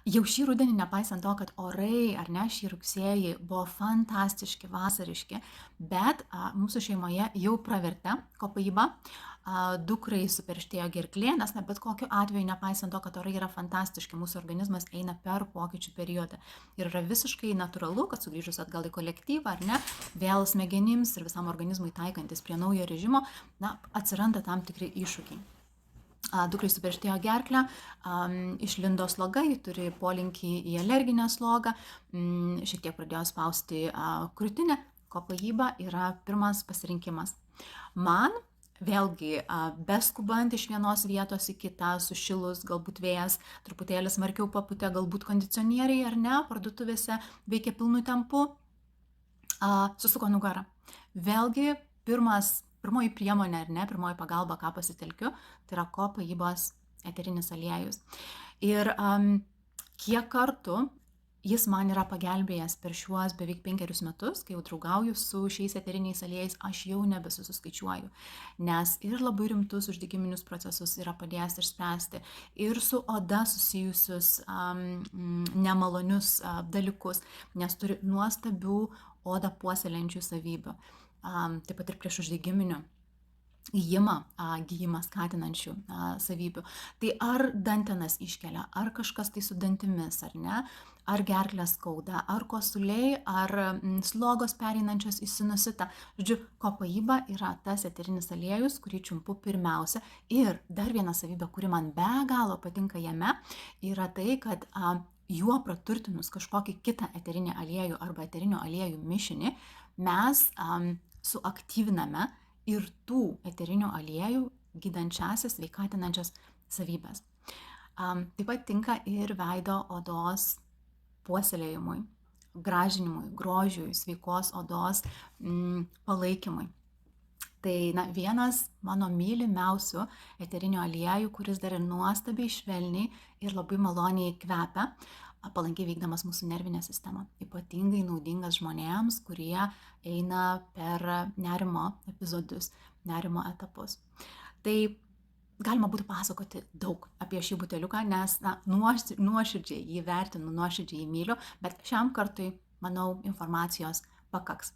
Jau šį rudenį, nepaisant to, kad orai, ar ne, šį rugsėjį buvo fantastiški, vasariški, bet mūsų šeimoje jau pravertė kopaiba, dukrai superštėjo gerklė, nes bet kokiu atveju, nepaisant to, kad orai yra fantastiški, mūsų organizmas eina per pokyčių periodą. Ir yra visiškai natūralu, kad sugrįžus atgal į kolektyvą, ar ne, vėl smegenims ir visam organizmui taikantis prie naujo režimo, atsiranda tam tikri iššūkiai. Dukrai superštėjo gerklę, išlindo sloga, ji turi polinkį į alerginę slogą, šiek tiek pradėjo spausti krūtinę, kopaiba yra pirmas pasirinkimas. Man, vėlgi, beskubant iš vienos vietos į kitą, sušilus, galbūt vėjas truputėlį smarkiau paputė, galbūt kondicionieriai ar ne, parduotuvėse veikia pilnu tempu, susuko nugarą. Vėlgi, pirmoji priemonė, ar ne, pirmoji pagalba, ką pasitelkiu, tai yra kopaibos eterinis aliejus. Ir kiek kartų jis man yra pagelbėjęs per šiuos beveik 5 metus, kai jau draugauju su šiais eteriniais aliejais, aš jau nebesuskaičiuoju, nes ir labai rimtus uždegiminius procesus yra padėjęs išspręsti, ir su oda susijusius nemalonius dalykus, nes turi nuostabių odą puoselėjančių savybių. Taip pat ir prieš uždegiminių gijimą skatinančių savybių. Tai ar dantenas iškelia, ar kažkas tai su dantimis, ar ne, ar gerklės skauda, ar kosuliai, ar slogos pereinančios į sinusitą. Žodžiu, kopaiba yra tas eterinis aliejus, kurį čiumpu pirmiausia. Ir dar viena savybė, kuri man be galo patinka jame, yra tai, kad juo praturtinus kažkokį kitą eterinį aliejų arba eterinio aliejų mišinį, mes suaktyviname ir tų eterinių aliejų gydančiasias, sveikatinančias savybės. Taip pat tinka ir veido odos puoselėjimui, gražinimui, grožiui, sveikos odos palaikymui. Tai vienas mano mylimiausių eterinių aliejų, kuris dar ir nuostabiai švelniai ir labai maloniai kvepia, palankiai veikdamas mūsų nervinę sistemą. Ypatingai naudingas žmonėms, kurie eina per nerimo epizodus, nerimo etapus. Tai galima būtų pasakoti daug apie šį buteliuką, nes nuoširdžiai jį vertinu, nuoširdžiai jį myliu, bet šiam kartui, manau, informacijos pakaks.